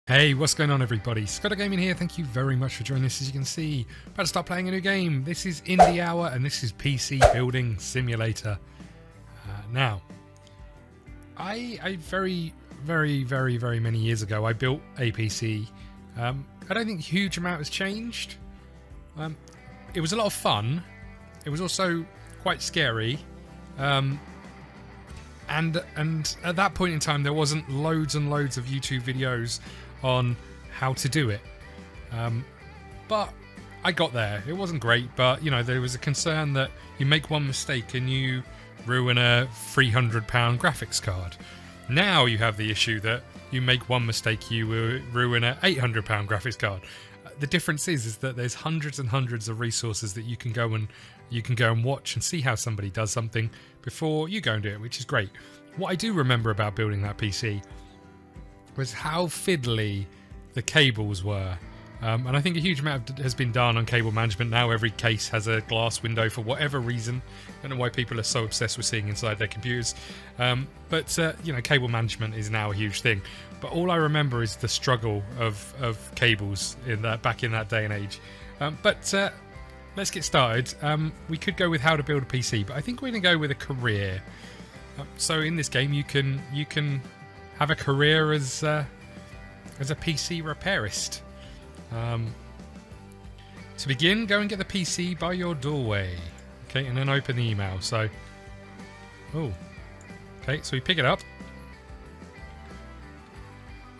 Hey, what's going on everybody? ScottDogGaming here, thank you very much for joining us. As you can see, about to start playing a new game. This is Indie Hour and this is PC Building Simulator. Now, I very many years ago, I built a PC. I don't think a huge amount has changed. It was a lot of fun. It was also quite scary. And at that point in time, there wasn't loads and loads of YouTube videos on how to do it, but I got there. It wasn't great, but you know, there was a concern that you make one mistake and you ruin a £300 graphics card. Now you have the issue that you make one mistake, you will ruin a £800 graphics card. The difference is that there's hundreds and hundreds of resources that you can go and watch and see how somebody does something before you go and do it, which is great. What I do remember about building that PC was how fiddly the cables were. And I think a huge amount has been done on cable management. Now every case has a glass window for whatever reason. I don't know why people are so obsessed with seeing inside their computers. But you know, cable management is now a huge thing. But all I remember is the struggle of cables back in that day and age. Let's get started. We could go with how to build a PC, but I think we're going to go with a career. So in this game, you can have a career as a PC repairist. To begin, go and get the PC by your doorway. Okay, and then open the email. So, okay, so we pick it up.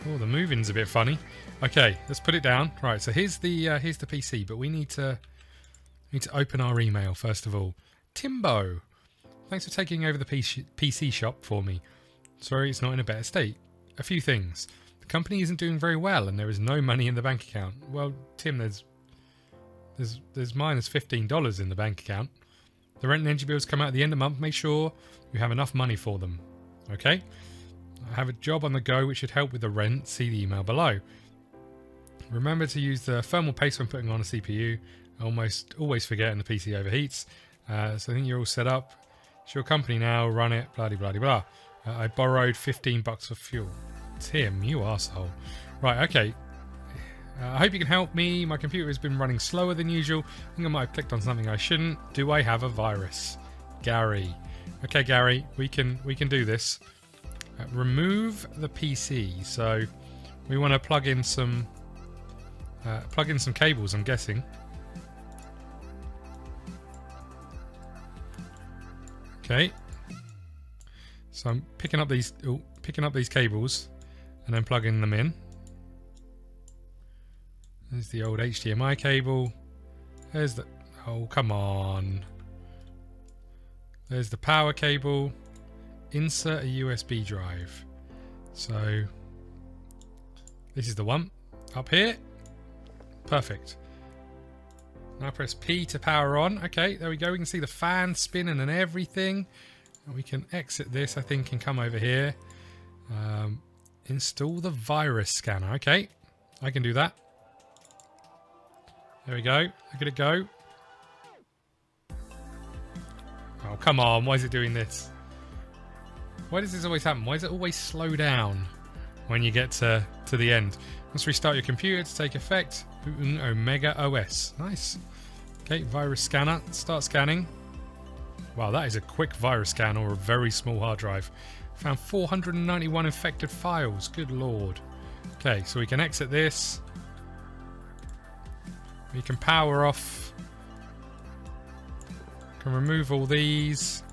Oh, the moving's a bit funny. Okay, let's put it down. Right, so here's the PC, but we need to open our email first of all. Timbo, thanks for taking over the PC shop for me. Sorry, it's not in a better state. A few things. The company isn't doing very well, and there is no money in the bank account. Well, Tim, there's minus $15 in the bank account. The rent and energy bills come out at the end of the month. Make sure you have enough money for them. Okay? I have a job on the go which should help with the rent. See the email below. Remember to use the thermal paste when putting on a CPU. I almost always forget and the PC overheats. So I think you're all set up. It's your company now. Run it. Blah, blah, blah, blah. I borrowed $15 for fuel. Tim, you arsehole. Right, okay. I hope you can help me. My computer has been running slower than usual. I think I might have clicked on something I shouldn't. Do I have a virus? Gary. Okay, Gary, we can do this. Remove the PC. So we want to plug in some cables, I'm guessing. Okay. So I'm picking up these cables and then plugging them in. There's the old HDMI cable. There's the... Oh, come on. There's the power cable. Insert a USB drive. So this is the one. Up here. Perfect. Now press P to power on. Okay, there we go. We can see the fan spinning and everything. And we can exit this, I think, and come over here. Install the virus scanner. Okay, I can do that. There we go. Look at it go. Oh, come on. Why is it doing this? Why does this always happen? Why does it always slow down when you get to the end? Let's restart your computer to take effect. Booting Omega OS. Nice. Okay, virus scanner. Start scanning. Wow, that is a quick virus scan or a very small hard drive. Found 491 infected files. Good lord. Okay, so we can exit this. We can power off. Can remove all these.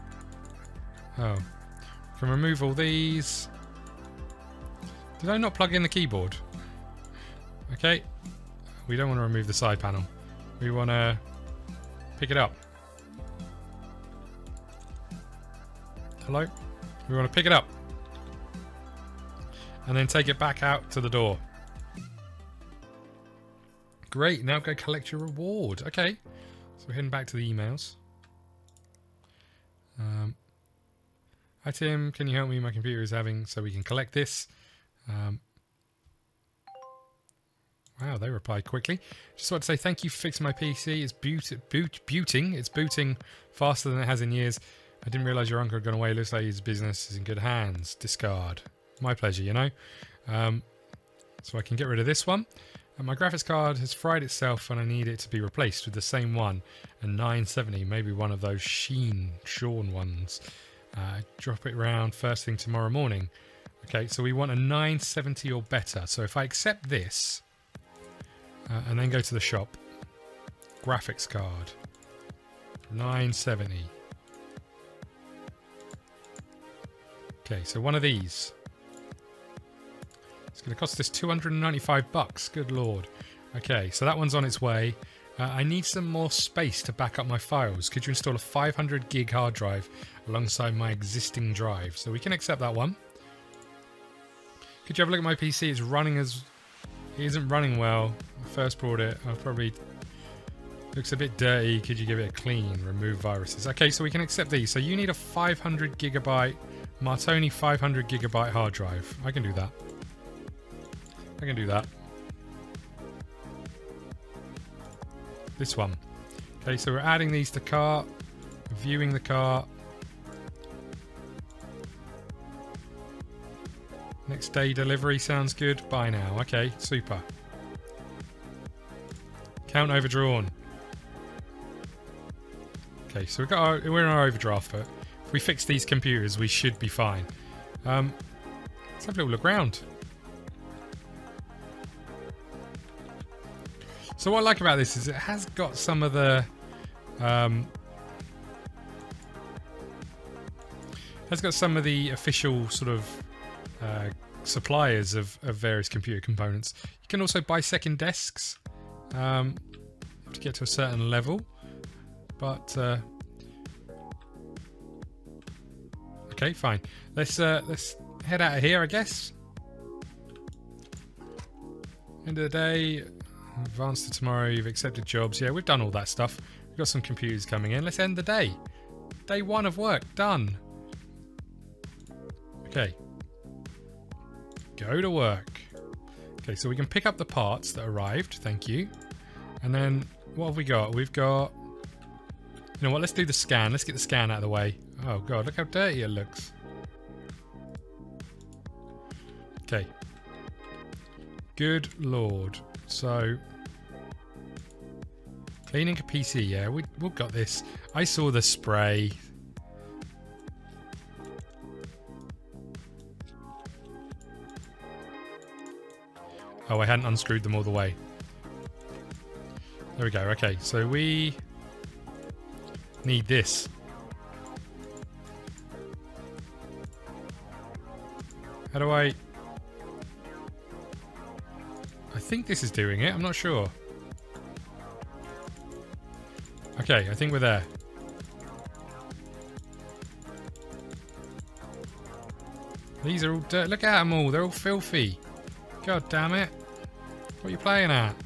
Oh. Can remove all these. Did I not plug in the keyboard? Okay. We don't want to remove the side panel. We want to pick it up. Hello? We want to pick it up. And then take it back out to the door. Great, now go collect your reward. Okay. So we're heading back to the emails. Hi Tim, can you help me? My computer is having... So we can collect this. Wow, they replied quickly. Just want to say thank you for fixing my PC. It's booting. It's booting faster than it has in years. I didn't realise your uncle had gone away. Looks like his business is in good hands. Discard. My pleasure, you know. So I can get rid of this one. And my graphics card has fried itself and I need it to be replaced with the same one. A 970, maybe one of those Sean ones. Drop it around first thing tomorrow morning. Okay, so we want a 970 or better. So if I accept this and then go to the shop, graphics card, 970. Okay, so one of these. It's going to cost us 295 bucks. Good lord. Okay, so that one's on its way. I need some more space to back up my files. Could you install a 500 gig hard drive alongside my existing drive? So we can accept that one. Could you have a look at my PC? It's running as... It isn't running well. I first brought it. I probably... Looks a bit dirty. Could you give it a clean? Remove viruses. Okay, so we can accept these. So you need a 500 gigabyte Martoni 500 gigabyte hard drive. I can do that. I can do that. This one. Okay, so we're adding these to cart. Viewing the cart. Next day delivery sounds good. Buy now. Okay, super. Count overdrawn. Okay, so we're in our overdraft, but if we fix these computers, we should be fine. Let's have a little look around. So what I like about this is it has got some of the official sort of suppliers of various computer components. You can also buy second desks to get to a certain level, but okay, fine. Let's head out of here, I guess. End of the day. Advance to tomorrow, you've accepted jobs. Yeah, we've done all that stuff. We've got some computers coming in. Let's end the day. Day 1 of work, done. Okay. Go to work. Okay, so we can pick up the parts that arrived. Thank you. And then, what have we got? We've got... You know what, let's do the scan. Let's get the scan out of the way. Oh god, look how dirty it looks. Okay. Good lord. So, cleaning a PC, yeah, we've got this. I saw the spray. Oh, I hadn't unscrewed them all the way. There we go, okay, so we need this. How do I think this is doing it, I'm not sure. Okay, I think we're there. These are all dirt. Look at them all, they're all filthy. God damn it. What are you playing at?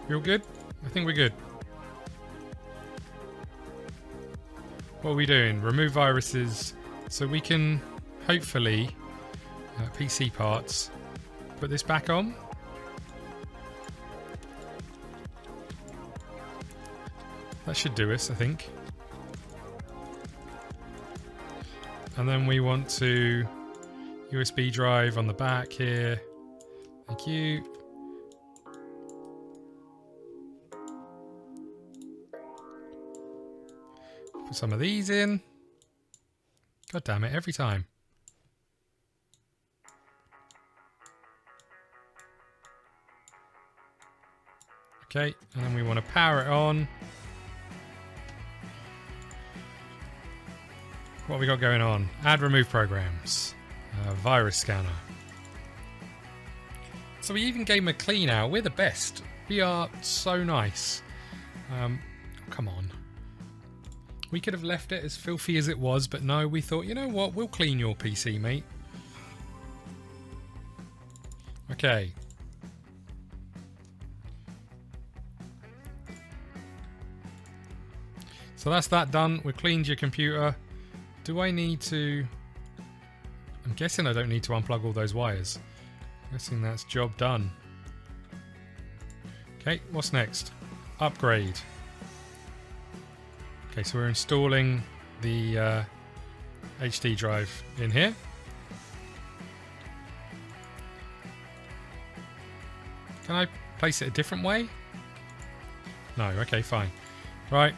You all good? I think we're good. What are we doing? Remove viruses so we can hopefully PC parts. Put this back on. That should do us, I think. And then we want to USB drive on the back here. Thank you. Put some of these in. God damn it, every time. Okay, and then we want to power it on. What have we got going on? Add remove programs. Virus scanner. So we even gave them a clean out. We're the best. We are so nice. Come on. We could have left it as filthy as it was, but no, we thought, you know what? We'll clean your PC, mate. Okay. So that's that done. We've cleaned your computer. Do I need to... I'm guessing I don't need to unplug all those wires. I'm guessing that's job done. Okay, what's next? Upgrade. Okay, so we're installing the HD drive in here. Can I place it a different way? No, okay, fine. Right.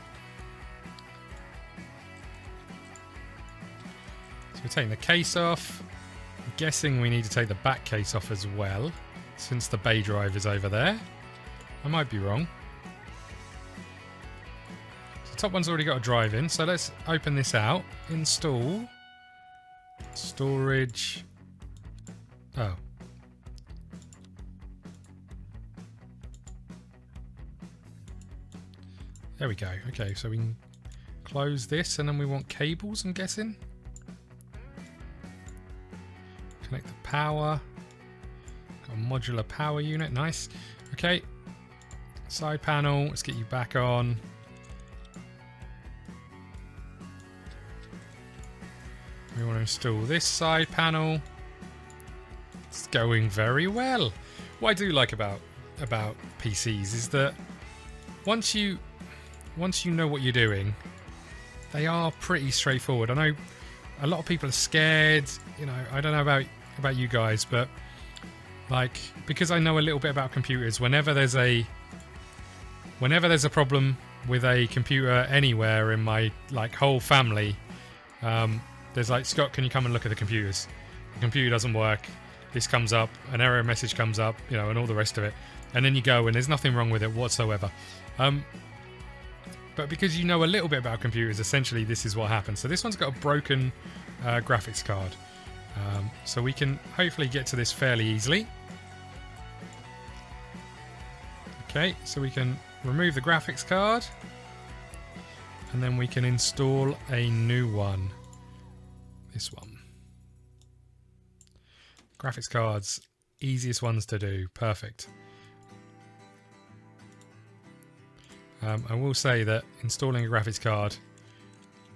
So we're taking the case off. I'm guessing we need to take the back case off as well, since the bay drive is over there. I might be wrong. So the top one's already got a drive in, so let's open this out. Install. Storage. Oh. There we go. Okay, so we can close this, and then we want cables, I'm guessing. Connect the power. Got a modular power unit. Nice. Okay. Side panel. Let's get you back on. We want to install this side panel. It's going very well. What I do like about PCs is that once you know what you're doing, they are pretty straightforward. I know a lot of people are scared. You know, I don't know about you guys, but like, because I know a little bit about computers, whenever there's a problem with a computer anywhere in my like whole family, there's like, Scott, can you come and look at the computers? The computer doesn't work. This comes up, an error message comes up, you know, and all the rest of it. And then you go, and there's nothing wrong with it whatsoever. But because you know a little bit about computers, essentially this is what happens. So this one's got a broken graphics card. So we can hopefully get to this fairly easily. Okay, so we can remove the graphics card. And then we can install a new one. This one. Graphics cards, easiest ones to do. Perfect. I will say that installing a graphics card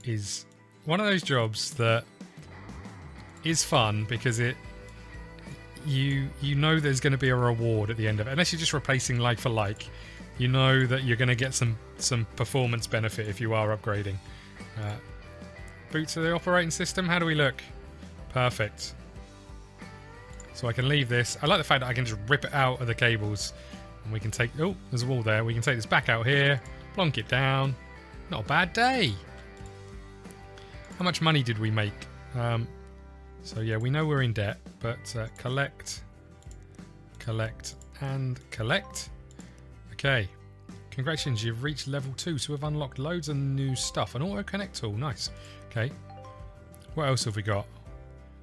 is one of those jobs that is fun because you know there's going to be a reward at the end of it. Unless you're just replacing like for like, you know that you're going to get some performance benefit if you are upgrading. Boot to the operating system. How do we look? Perfect. So I can leave this. I like the fact that I can just rip it out of the cables. And we can take... Oh, there's a wall there. We can take this back out here. Plonk it down. Not a bad day. How much money did we make? So yeah, we know we're in debt. But collect, and collect. Okay. Congratulations, you've reached level 2. So we've unlocked loads of new stuff. An auto connect tool. Nice. Okay. What else have we got?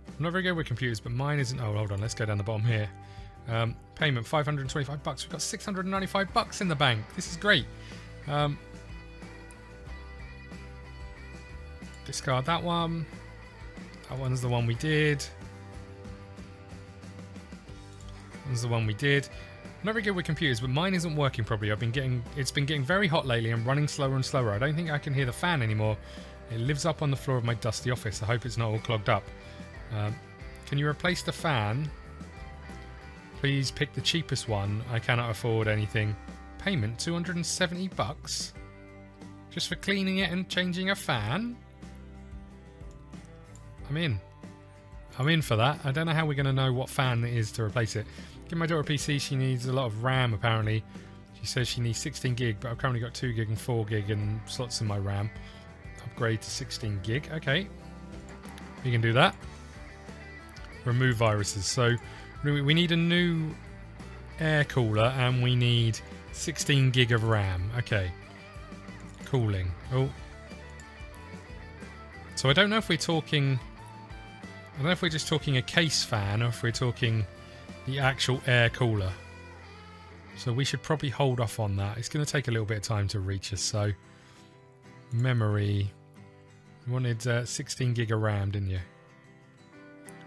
I'm not very good with computers, but mine isn't... Oh, hold on. Let's go down the bottom here. Payment $525. We've got $695 in the bank. This is great. Discard that one. That one's the one we did. That one's the one we did. I'm not very good with computers, but mine isn't working properly. It's been getting very hot lately and running slower and slower. I don't think I can hear the fan anymore. It lives up on the floor of my dusty office. I hope it's not all clogged up. Can you replace the fan? Please pick the cheapest one. I cannot afford anything. Payment $270? Just for cleaning it and changing a fan? I'm in. I'm in for that. I don't know how we're going to know what fan it is to replace it. Give my daughter a PC. She needs a lot of RAM apparently. She says she needs 16 gig, but I've currently got 2 gig and 4 gig and slots in my RAM. Upgrade to 16 gig. Okay. We can do that. Remove viruses. So we need a new air cooler and we need 16 gig of RAM. Okay. Cooling. Oh. So I don't know if we're talking... I don't know if we're just talking a case fan or if we're talking the actual air cooler. So we should probably hold off on that. It's going to take a little bit of time to reach us. So memory. You wanted 16 gig of RAM, didn't you?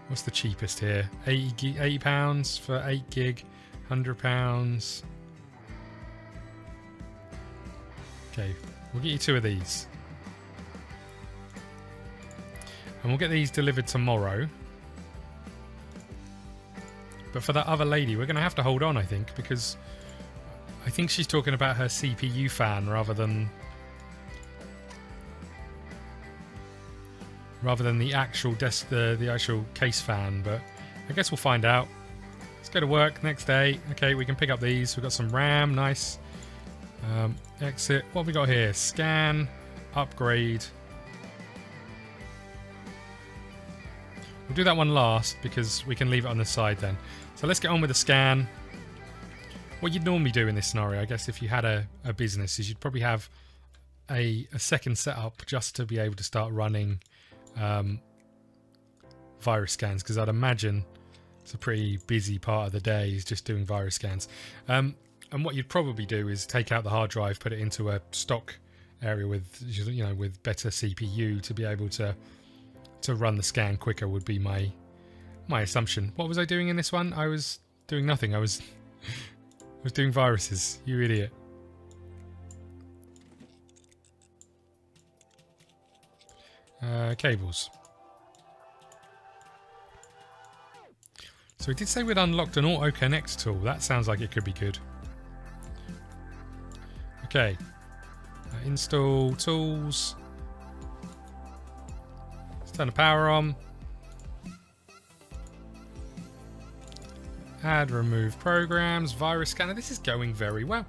What's the cheapest here? £80 for 8 gig, £100. Okay, we'll get you 2 of these. And we'll get these delivered tomorrow. But for that other lady, we're going to have to hold on, I think, because I think she's talking about her CPU fan rather than the actual the actual case fan. But I guess we'll find out. Let's go to work next day. Okay, we can pick up these. We've got some RAM, nice. Exit. What have we got here? Scan, upgrade. We'll do that one last because we can leave it on the side then. So let's get on with the scan. What you'd normally do in this scenario, I guess if you had a business, is you'd probably have a second setup just to be able to start running virus scans, because I'd imagine it's a pretty busy part of the day is just doing virus scans. And what you'd probably do is take out the hard drive, put it into a stock area with, you know, with better CPU to be able to run the scan quicker would be my assumption. What was I doing in this one? I was doing nothing. I was doing viruses. You idiot. Cables. So we did say we'd unlocked an auto connect tool. That sounds like it could be good. Okay. Install tools. Let's turn the power on. Add, remove programs, virus scanner. This is going very well.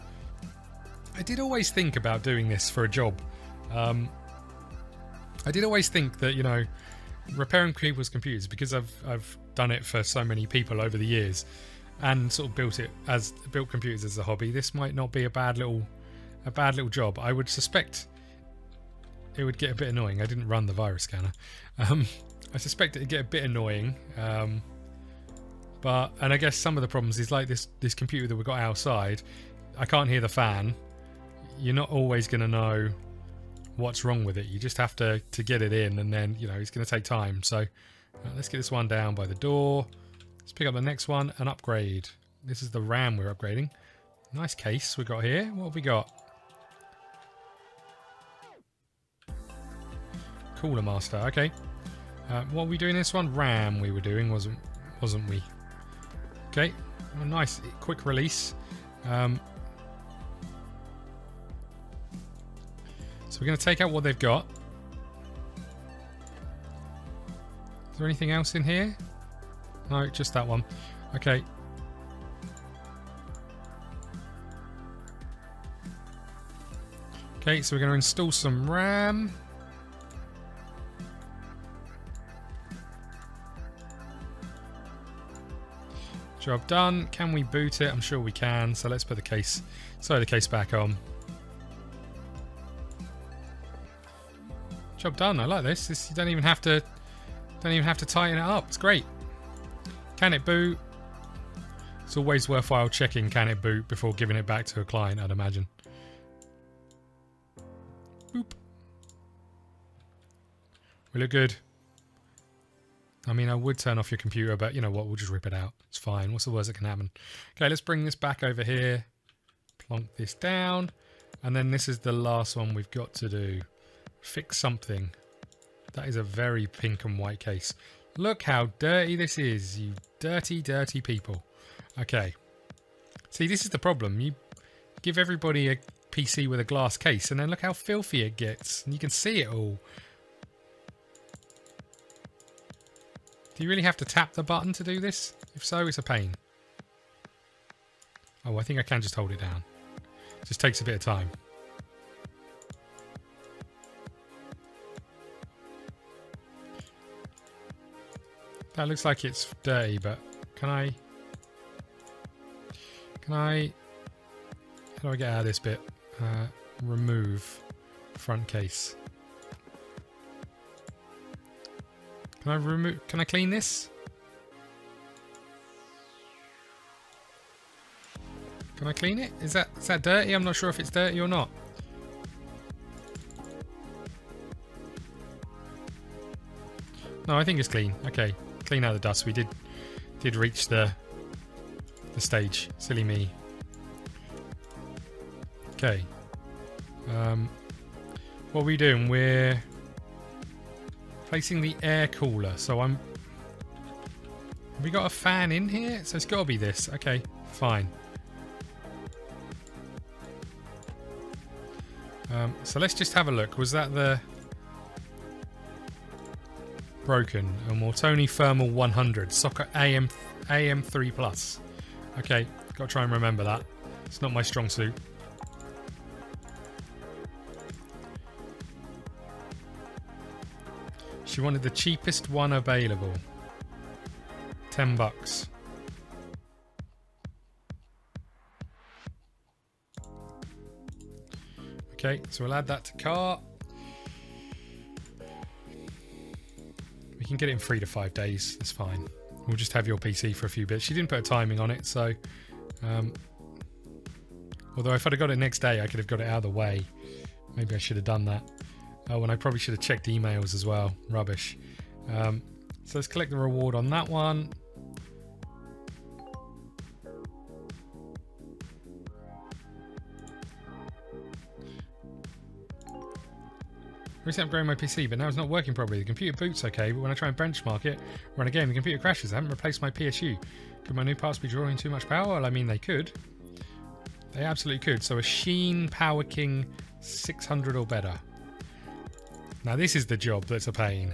I did always think about doing this for a job. I did always think that, you know, repairing people's computers, because I've done it for so many people over the years and sort of built computers as a hobby, this might not be a bad little job. I would suspect it would get a bit annoying. I didn't run the virus scanner. I suspect it'd get a bit annoying. But I guess some of the problems is like this computer that we've got outside, I can't hear the fan. You're not always going to know what's wrong with it. You just have to get it in, and then, you know, it's going to take time. So let's get this one down by the door. Let's pick up the next one and upgrade. This is the RAM we're upgrading. Nice case we got here. What have we got? Cooler master. Okay. What are we doing this one? RAM we were doing, wasn't we? Okay. A nice quick release. So we're going to take out what they've got. Is there anything else in here? No, just that one. Okay. Okay, so we're going to install some RAM. Job done. Can we boot it? I'm sure we can. So let's put the case back on. Job done. I like this. You don't even have to tighten it up. It's great. Can it boot? It's always worthwhile checking can it boot before giving it back to a client, I'd imagine. Boop. We look good. I mean, I would turn off your computer, but you know what? We'll just rip it out. It's fine. What's the worst that can happen? Okay, let's bring this back over here. Plonk this down. And then this is the last one we've got to do. Fix something. That is a very pink and white case. Look how dirty this is, you dirty, dirty people. Okay. See, this is the problem. You give everybody a PC with a glass case, and then look how filthy it gets. And you can see it all. Do you really have to tap the button to do this? If so, it's a pain. Oh, I think I can just hold it down. It just takes a bit of time. That looks like it's dirty, but can I... How do I get out of this bit? Remove front case. Can I clean this? Can I clean it? Is that dirty? I'm not sure if it's dirty or not. No, I think it's clean. Okay. Clean out the dust. We did reach the stage. Silly me. Okay. What are we doing? We're placing the air cooler. So have we got a fan in here? So it's got to be this. Okay, fine. So let's just have a look. Was that the... Broken. A Mortoni Thermal 100. Socket AM3+. Okay, got to try and remember that. It's not my strong suit. She wanted the cheapest one available. $10. Okay, so we'll add that to cart. We can get it in 3 to 5 days. That's fine. We'll just have your PC for a few bits. She didn't put a timing on it, so... although if I'd have got it next day, I could have got it out of the way. Maybe I should have done that. Oh, and I probably should have checked emails as well. Rubbish. So let's collect the reward on that one. Recently upgraded my PC, but now it's not working properly. The computer boots okay, but when I try and benchmark it, run a game, the computer crashes. I haven't replaced my PSU. Could my new parts be drawing too much power? Well, I mean, they could. They absolutely could. So a Sheen Power King 600 or better. Now this is the job that's a pain.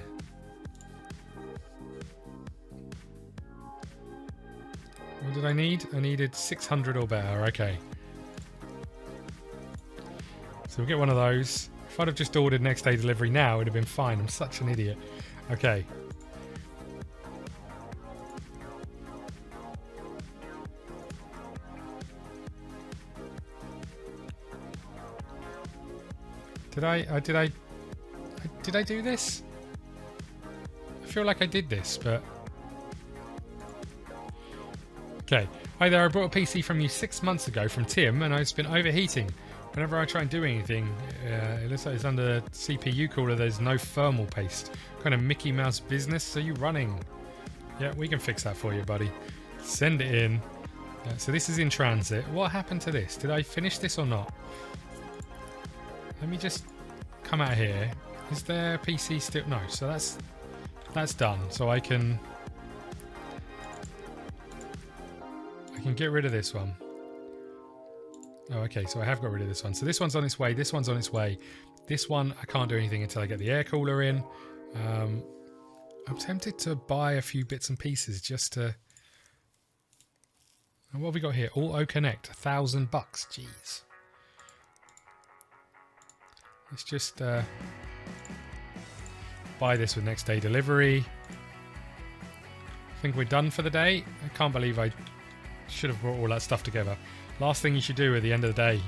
What did I need? I needed 600 or better. Okay. So we'll get one of those. If I'd have just ordered next day delivery now, it would have been fine. I'm such an idiot. Okay. Did I do this? I feel like I did this, but... Okay. Hi there, I bought a PC from you 6 months ago from Tim, and it's been overheating. Whenever I try and do anything, it looks like it's under CPU cooler. There's no thermal paste. What kind of Mickey Mouse business are you running? Yeah, we can fix that for you, buddy. Send it in. So this is in transit. What happened to this? Did I finish this or not? Let me just come out here. Is there PC still? No. So that's done. So I can get rid of this one. Oh, okay, so I have got rid of this one. So this one's on its way, this one's on its way. This one, I can't do anything until I get the air cooler in. I'm tempted to buy a few bits and pieces just to... And what have we got here? Auto Connect, $1,000. Jeez. Let's just buy this with next day delivery. I think we're done for the day. I can't believe I should have brought all that stuff together. Last thing you should do at the end of the day,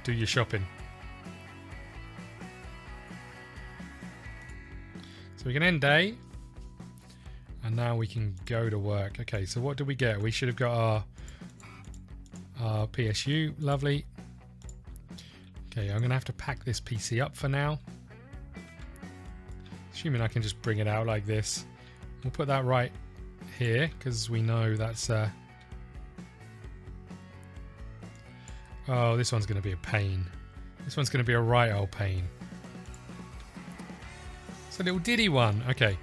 do your shopping. So we can end day. And now we can go to work. Okay, so what did we get? We should have got our PSU. Lovely. Okay, I'm going to have to pack this PC up for now. Assuming I can just bring it out like this. We'll put that right here, because we know that's... Oh, this one's going to be a pain. This one's going to be a right old pain. It's a little diddy one. Okay.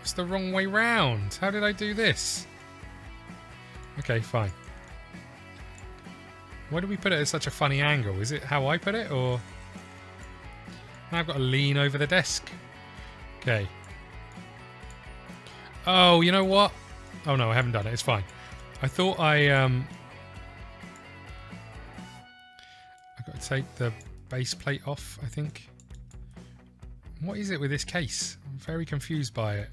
It's the wrong way round. How did I do this? Okay, fine. Why do we put it at such a funny angle? Is it how I put it, or... Now I've got to lean over the desk. Okay. Oh, you know what? Oh no, I haven't done it. It's fine. I thought I've got to take the base plate off, I think. What is it with this case? I'm very confused by it.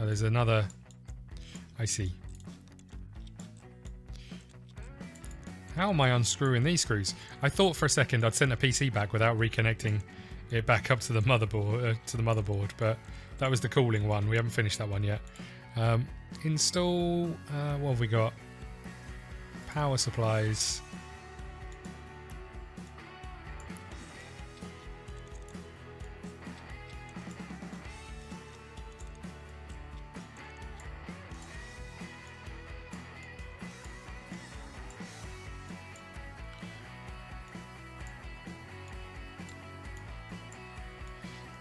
Oh, there's another... I see. How am I unscrewing these screws? I thought for a second I'd sent a PC back without reconnecting it back up to the motherboard, but that was the cooling one. We haven't finished that one yet. Install. What have we got? Power supplies.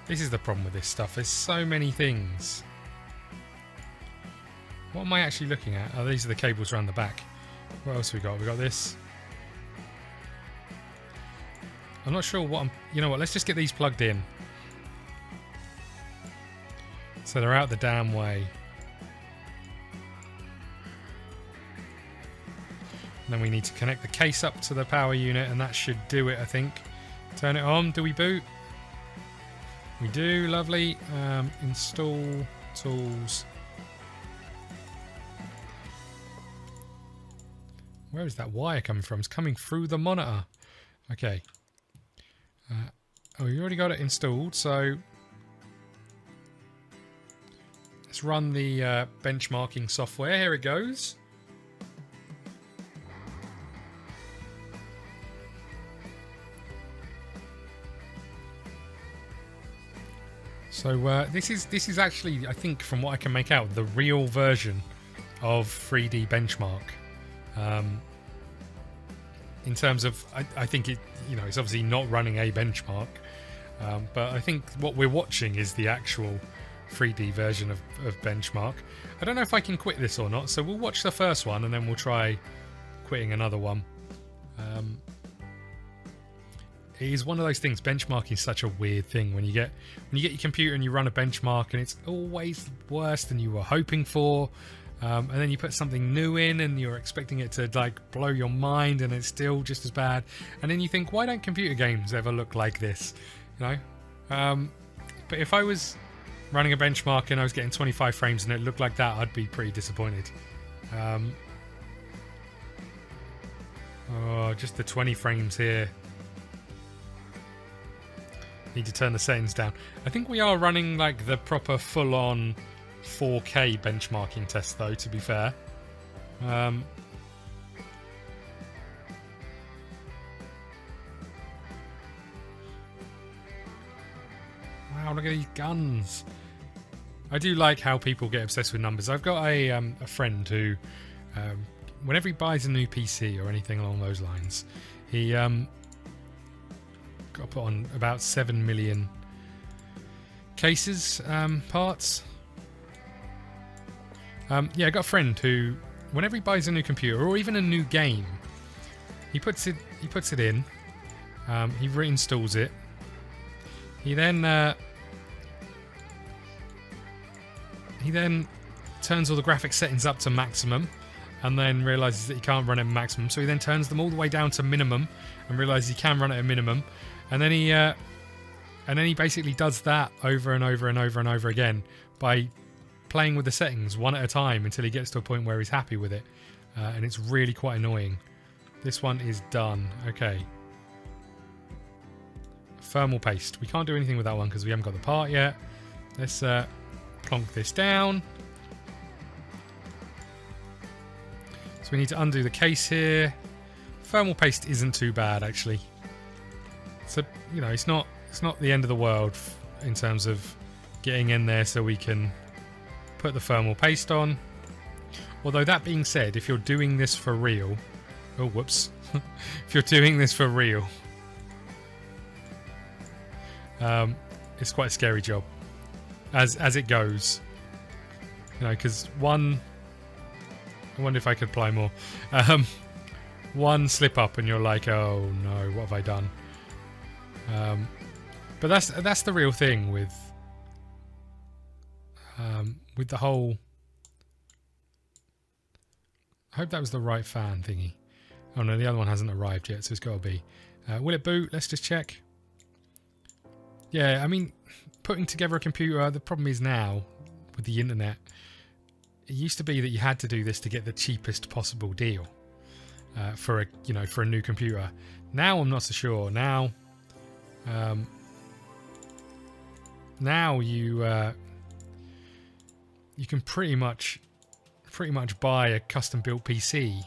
This is the problem with this stuff. There's so many things. What am I actually looking at? Oh, these are the cables around the back. What else have we got? We got this. I'm not sure what I'm... You know what, let's just get these plugged in. So they're out the damn way. And then we need to connect the case up to the power unit, and that should do it, I think. Turn it on. Do we boot? We do. Lovely. Install tools. Where is that wire coming from? It's coming through the monitor. Okay. Oh, you already got it installed, so let's run the benchmarking software. Here it goes. So this is actually, I think, from what I can make out, the real version of 3D Benchmark. In terms of, I think it, you know, it's obviously not running a benchmark, but I think what we're watching is the actual 3D version of Benchmark. I don't know if I can quit this or not, so we'll watch the first one and then we'll try quitting another one. It is one of those things. Benchmarking is such a weird thing. When you get your computer and you run a benchmark, and it's always worse than you were hoping for. And then you put something new in and you're expecting it to like blow your mind, and it's still just as bad. And then you think, why don't computer games ever look like this? You know? But if I was running a benchmark and I was getting 25 frames and it looked like that, I'd be pretty disappointed. Oh, just the 20 frames here. Need to turn the settings down. I think we are running like the proper full-on 4K benchmarking test, though, to be fair. Wow, look at these guns. I do like how people get obsessed with numbers. I've got a friend who, whenever he buys a new PC or anything along those lines, he got put on about 7 million cases, parts. Yeah, I got a friend who, whenever he buys a new computer or even a new game, he puts it in, he reinstalls it, he then turns all the graphics settings up to maximum, and then realizes that he can't run it at maximum, so he then turns them all the way down to minimum and realizes he can run it at minimum, and then he basically does that over and over and over and over again by playing with the settings one at a time until he gets to a point where he's happy with it, and it's really quite annoying. This one is done. Okay. Thermal paste. We can't do anything with that one because we haven't got the part yet. Let's plonk this down. So we need to undo the case here. Thermal paste isn't too bad, actually. So, you know, it's not the end of the world in terms of getting in there so we can put the thermal paste on. Although that being said, if you're doing this for real, oh whoops, if you're doing this for real, it's quite a scary job as it goes. You know, because I wonder if I could apply more. One slip up and you're like, oh no, what have I done? But that's the real thing with the whole. I hope that was the right fan thingy. Oh no, the other one hasn't arrived yet, so it's got to be. Will it boot? Let's just check. Yeah, I mean, putting together a computer, the problem is now with the internet, it used to be that you had to do this to get the cheapest possible deal for a new computer. Now I'm not so sure. Now you can pretty much buy a custom built PC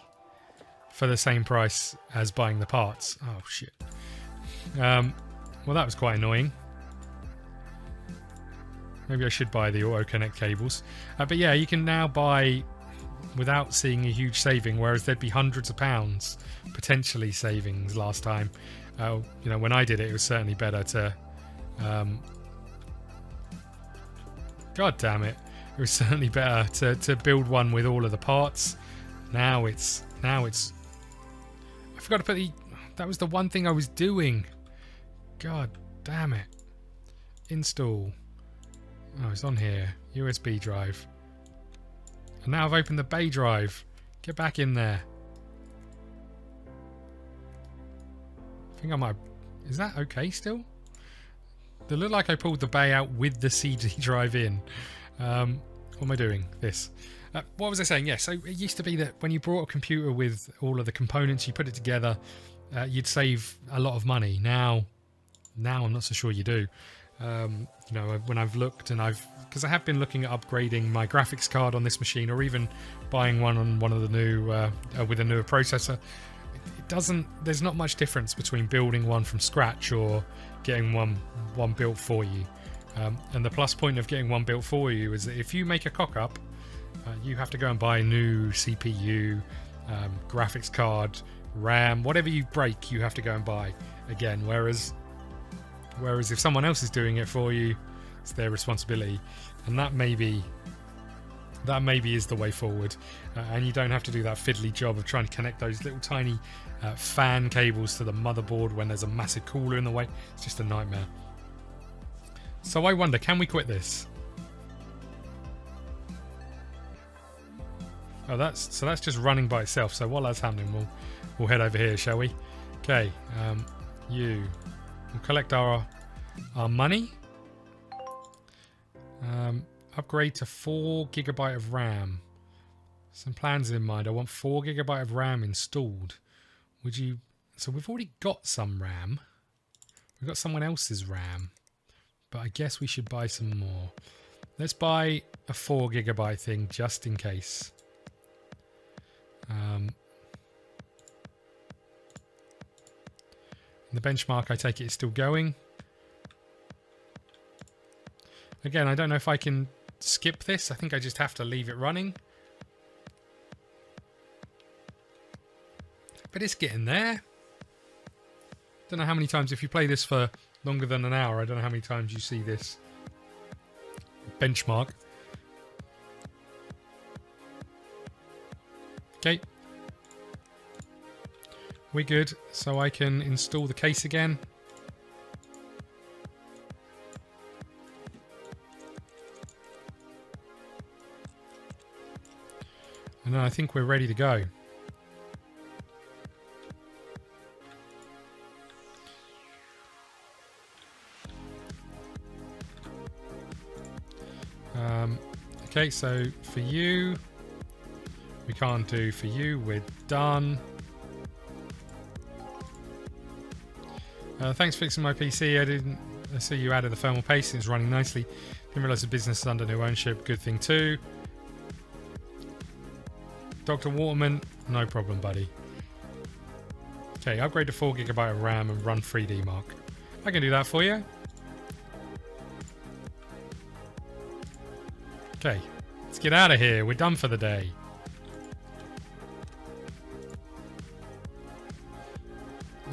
for the same price as buying the parts. Oh shit. Well, that was quite annoying. Maybe I should buy the auto connect cables. But yeah, you can now buy without seeing a huge saving, whereas there'd be hundreds of pounds potentially savings last time. You know, when I did it, it was certainly better to. God damn it! It was certainly better to build one with all of the parts. Now it's. I forgot to put the. That was the one thing I was doing. God damn it. Install. Oh, it's on here. USB drive. And now I've opened the bay drive. Get back in there. I think I might... Is that okay still? They look like I pulled the bay out with the CD drive in. What am I doing? This. What was I saying? Yeah, so it used to be that when you brought a computer with all of the components, you put it together, you'd save a lot of money. Now I'm not so sure you do. You know, when I've looked and because I have been looking at upgrading my graphics card on this machine, or even buying one on one of the new with a newer processor. It doesn't. There's not much difference between building one from scratch or getting one built for you. And the plus point of getting one built for you is that if you make a cock up, you have to go and buy a new CPU, graphics card, RAM, whatever you break, you have to go and buy again. Whereas if someone else is doing it for you, it's their responsibility, and that maybe is the way forward. And you don't have to do that fiddly job of trying to connect those little tiny fan cables to the motherboard when there's a massive cooler in the way. It's just a nightmare. So I wonder, can we quit this? Oh, that's just running by itself. So while that's happening, we'll head over here, shall we? Okay, we'll collect our money. Upgrade to 4 GB of RAM. Some plans in mind. I want 4 GB of RAM installed. Would you? So we've already got some RAM. We've got someone else's RAM, but I guess we should buy some more. Let's buy a 4 GB thing just in case. The benchmark, I take it, is still going. Again, I don't know if I can skip this. I think I just have to leave it running. But it's getting there. Don't know how many times, if you play this for longer than an hour, I don't know how many times you see this benchmark. Okay. We're good, so I can install the case again. And then I think we're ready to go. Okay, so for you, we can't do for you, we're done. Thanks for fixing my PC. I see you added the thermal paste. It's running nicely. Didn't realise the business is under new ownership. Good thing too. Dr. Wahlmann, no problem, buddy. Okay, upgrade to 4 GB of RAM and run 3D Mark. I can do that for you. Okay, let's get out of here. We're done for the day.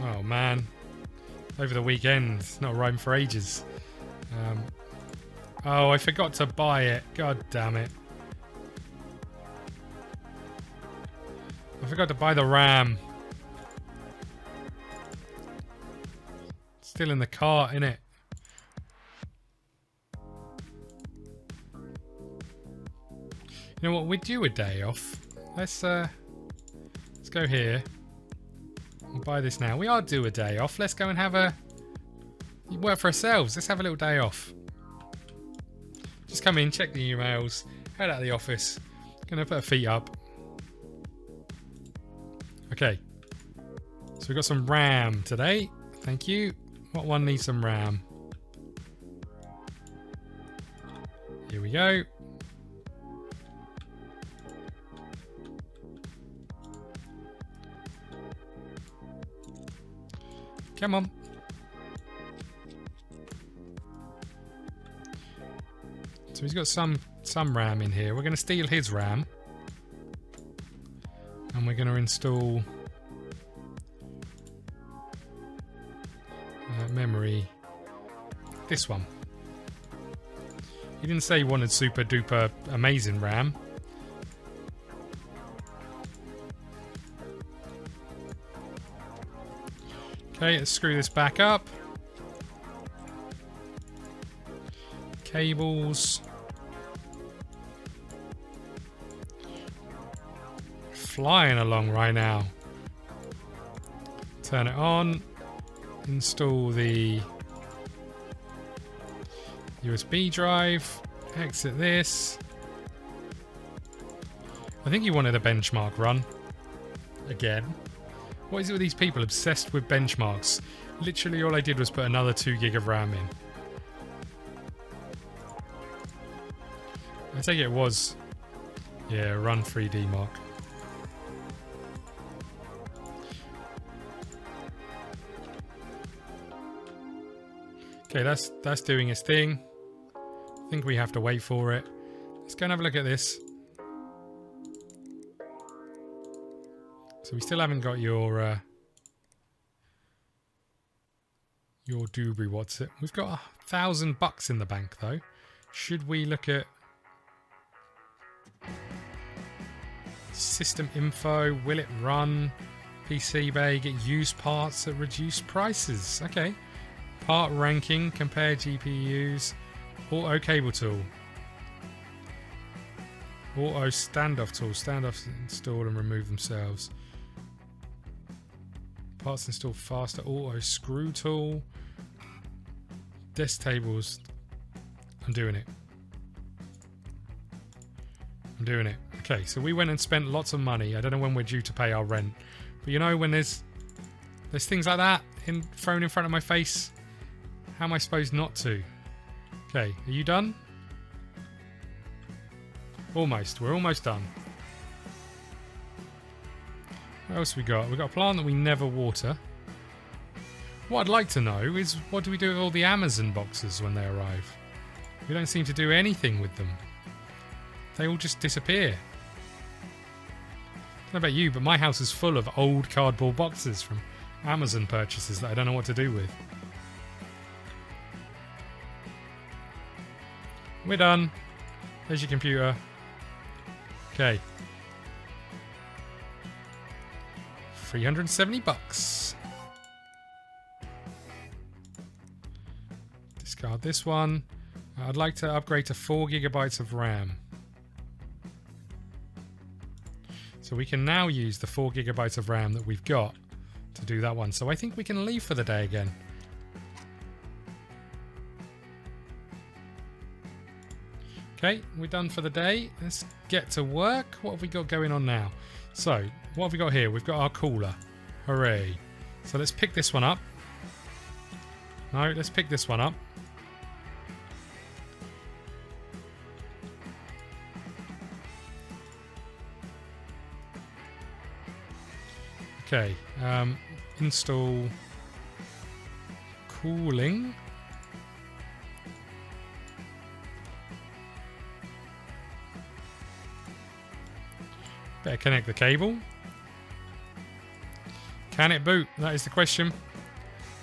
Oh man. Over the weekend, it's not rhymed for ages. Oh, I forgot to buy it. God damn it. I forgot to buy the RAM. Still in the cart, innit? You know what? We'd do a day off. Let's go here. We'll buy this now. We are due a day off. Let's go and have a work for ourselves. Let's have a little day off. Just come in, check the emails, head out of the office. Gonna put our feet up. Okay. So we've got some RAM today. Thank you. What one needs some RAM? Here we go. Come on. So he's got some RAM in here. We're going to steal his RAM. And we're going to install memory. This one. He didn't say he wanted super duper amazing RAM. Okay, let's screw this back up. Cables. Flying along right now. Turn it on. Install the USB drive. Exit this. I think you wanted a benchmark run. Again. What is it with these people obsessed with benchmarks? Literally all I did was put another 2 gig of RAM in. I take it was... yeah, run 3D mark. Okay, that's doing its thing. I think we have to wait for it. Let's go and have a look at this. So we still haven't got your doobry what's it. We've got $1,000 in the bank though. Should we look at system info? Will it run? PC Bay, get used parts at reduced prices. Okay. Part ranking, compare GPUs, auto cable tool, auto standoff tool, standoffs install and remove themselves. Parts installed faster, auto screw tool, desk tables. I'm doing it. I'm doing it. Okay, so we went and spent lots of money. I don't know when we're due to pay our rent, but you know when there's things like that thrown in front of my face. How am I supposed not to? Okay, are you done? Almost. We're almost done. What else we got? We've got a plant that we never water. What I'd like to know is what do we do with all the Amazon boxes when they arrive? We don't seem to do anything with them. They all just disappear. I don't know about you, but my house is full of old cardboard boxes from Amazon purchases that I don't know what to do with. We're done. There's your computer. Okay. $370. Discard this one. I'd like to upgrade to 4 gigabytes of RAM. So we can now use the 4 gigabytes of RAM that we've got to do that one. So I think we can leave for the day again. Okay, we're done for the day. Let's get to work. What have we got going on now? So, what have we got here? We've got our cooler. Hooray. So let's pick this one up. No, let's pick this one up. Okay, install cooling. Better connect the cable. Can it boot? That is the question.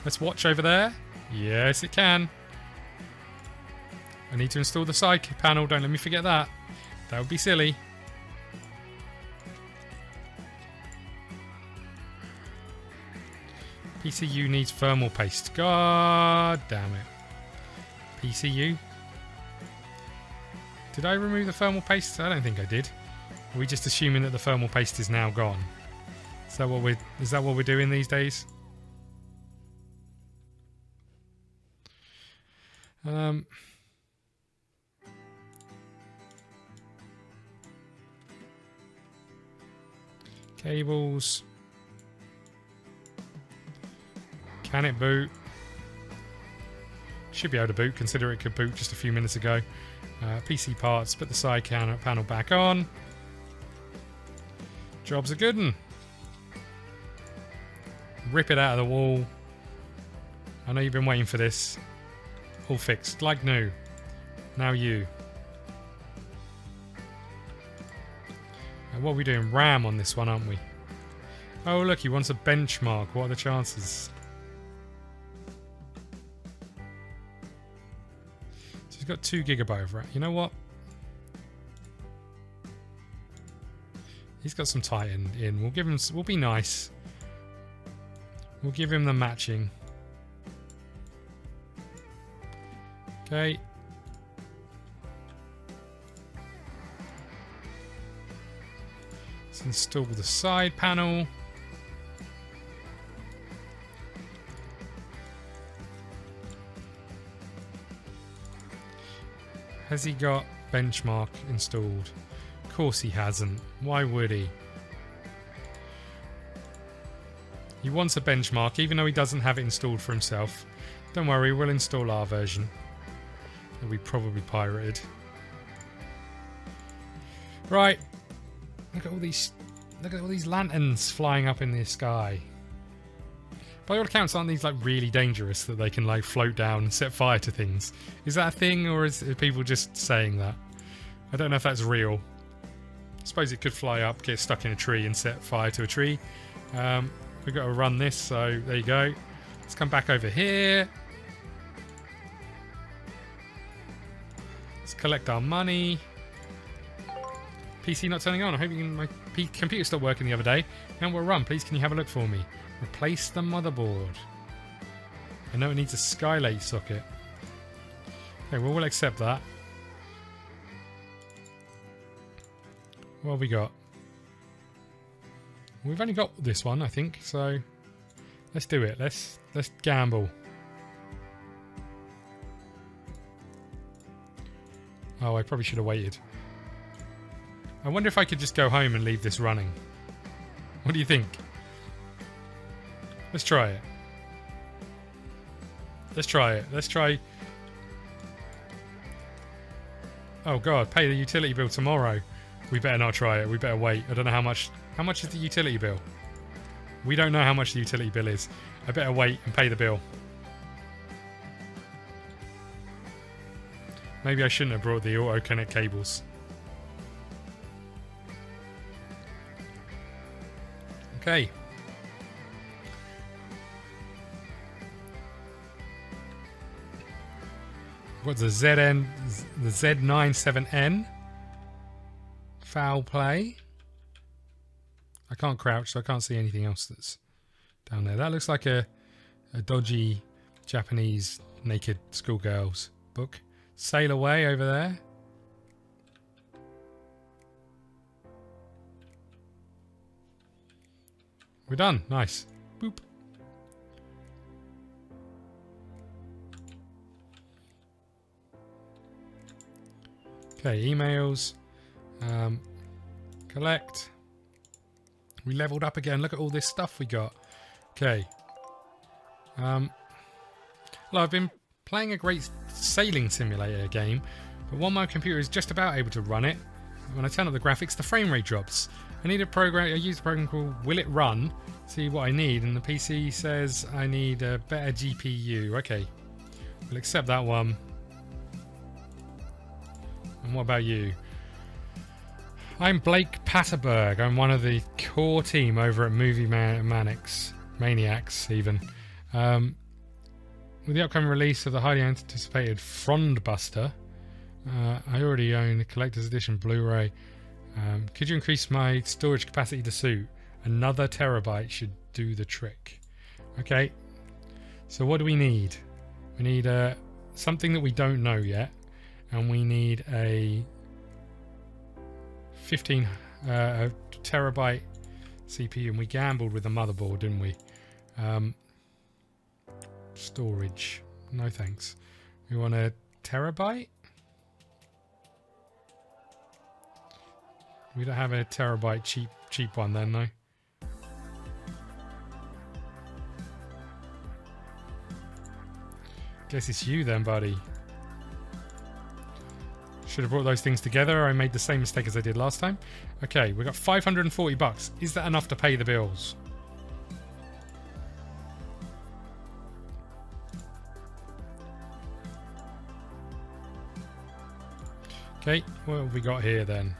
Let's watch over there. Yes, it can. I need to install the side panel. Don't let me forget that. That would be silly. PCU needs thermal paste. God damn it. PCU. Did I remove the thermal paste? I don't think I did. Are we just assuming that the thermal paste is now gone? Is that what we're doing these days? Cables. Can it boot? Should be able to boot, consider it could boot just a few minutes ago. PC parts, put the side panel back on. Job's a good one. Rip it out of the wall. I know you've been waiting for this. All fixed, like new. Now you. And what are we doing? RAM on this one, aren't we? Oh look, he wants a benchmark. What are the chances? So he's got 2 gigabyte of RAM. You know what? He's got some Titan in. We'll give him. We'll be nice. We'll give him the matching. Okay. install the side panel. Has he got benchmark installed? Of course he hasn't. Why would he? He wants a benchmark even though he doesn't have it installed for himself. Don't worry, we'll install our version that we probably pirated. Right. Look at all these lanterns flying up in the sky. By all accounts, aren't these like really dangerous that they can like float down and set fire to things? Is that a thing, or are people just saying that? I don't know if that's real. I suppose it could fly up, get stuck in a tree and set fire to a tree. We've got to run this, so there you go. Let's come back over here. Let's collect our money. PC not turning on. I hope my computer stopped working the other day. Now we'll run. Please, can you have a look for me? Replace the motherboard. I know it needs a Skylines socket. Okay, well, we'll accept that. What have we got? We've only got this one, I think, so let's do it. Let's gamble. Oh, I probably should have waited. I wonder if I could just go home and leave this running. What do you think? Let's try it. Let's try it. Let's try... Oh god, pay the utility bill tomorrow. We better not try it. We better wait. I don't know how much... How much is the utility bill? We don't know how much the utility bill is. I better wait and pay the bill. Maybe I shouldn't have brought the auto connect cables. Okay. What's the ZN? The Z97N? Foul play. I can't crouch, so I can't see anything else that's down there. That looks like a dodgy Japanese naked schoolgirls book. Sail away over there. We're done. Nice. Boop. Okay, emails. Collect. We leveled up again. Look at all this stuff we got. Okay. Well, I've been playing a great sailing simulator game, but while my computer is just about able to run it, when I turn up the graphics, the frame rate drops. I need a program. I use a program called Will It Run, see what I need, and the PC says I need a better GPU. Okay, we'll accept that one. And what about you? I'm Blake Patterberg. I'm one of the core team over at Movie Maniacs, even. With the upcoming release of the highly anticipated Frondbuster, I already own the collector's edition Blu-ray. Could you increase my storage capacity to suit? Another terabyte should do the trick. Okay, so what do we need? We need something that we don't know yet, and we need a 15 terabyte CPU, and we gambled with the motherboard, didn't we? Storage, no thanks. We want a terabyte. We don't have a terabyte cheap one then, though. Guess it's you then, buddy. Should have brought those things together. I made the same mistake as I did last time. Okay, we got 540 bucks. Is that enough to pay the bills? Okay, what have we got here then?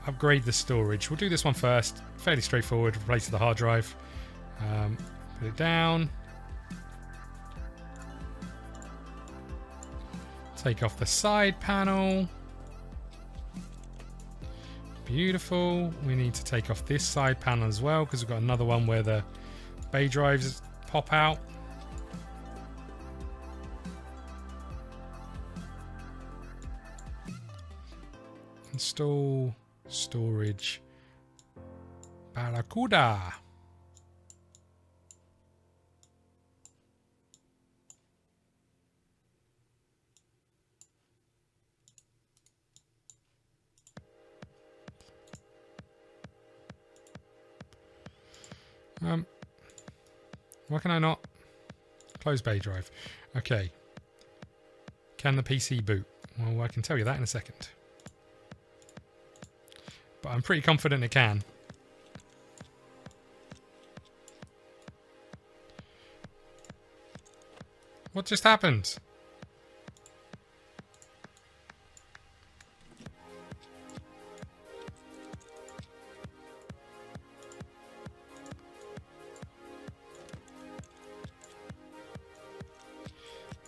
Upgrade the storage. We'll do this one first. Fairly straightforward. Replace the hard drive. Put it down. Take off the side panel. Beautiful. We need to take off this side panel as well because we've got another one where the bay drives pop out. Install storage. Barracuda. Why can I not? Close bay drive. Okay. Can the PC boot? Well, I can tell you that in a second. But I'm pretty confident it can. What just happened?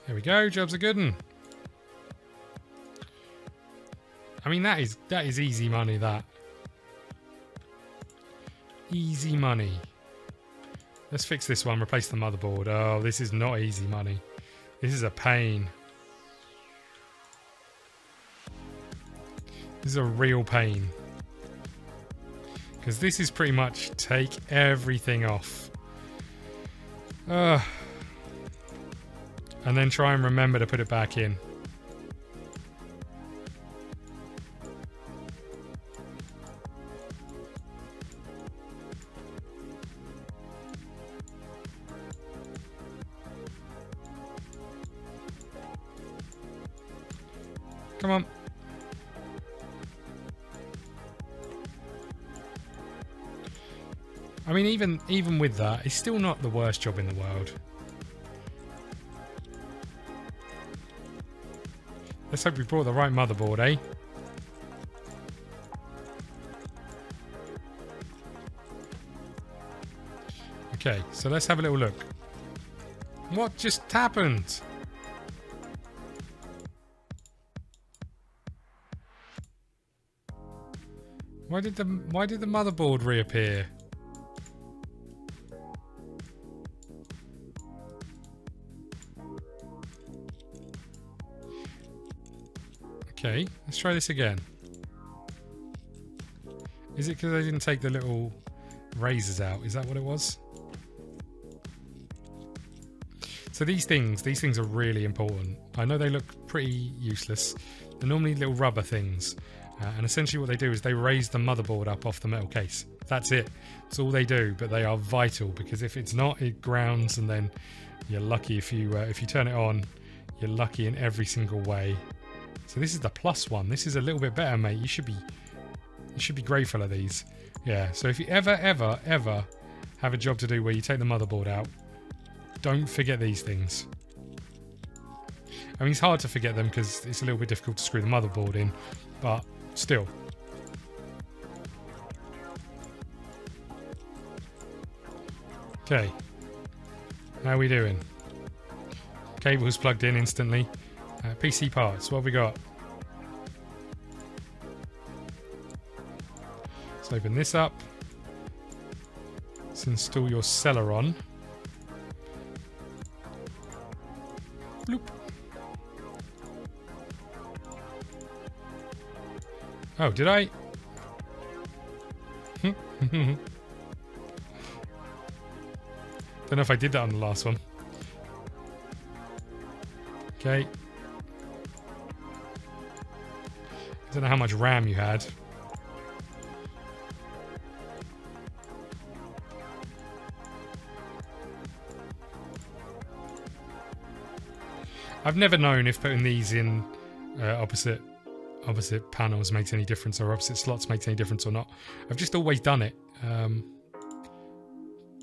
There we go, job's a good one. I mean, that is easy money, that. Easy money. Let's fix this one, replace the motherboard. Oh, this is not easy money. This is a pain. This is a real pain. Because this is pretty much take everything off. And then try and remember to put it back in. Come on. I mean, even with that, it's still not the worst job in the world. Let's hope we brought the right motherboard, eh? Okay, so let's have a little look. What just happened? Why did the motherboard reappear? Okay, let's try this again. Is it because I didn't take the little razors out? Is that what it was? So these things are really important. I know they look pretty useless. They're normally little rubber things. And essentially what they do is they raise the motherboard up off the metal case. That's it. That's all they do, but they are vital because if it's not, it grounds and then you're lucky if you turn it on, you're lucky in every single way. So this is the plus one. This is a little bit better, mate. You should be grateful of these. Yeah, so if you ever have a job to do where you take the motherboard out, don't forget these things. I mean, it's hard to forget them because it's a little bit difficult to screw the motherboard in, but still. Okay. How are we doing? Cable's plugged in instantly. PC parts, what have we got? Let's open this up. Let's install your Celeron. Bloop. Oh, did I? Don't know if I did that on the last one. Okay. I don't know how much RAM you had. I've never known if putting these in opposite panels makes any difference, or opposite slots makes any difference or not. I've just always done it.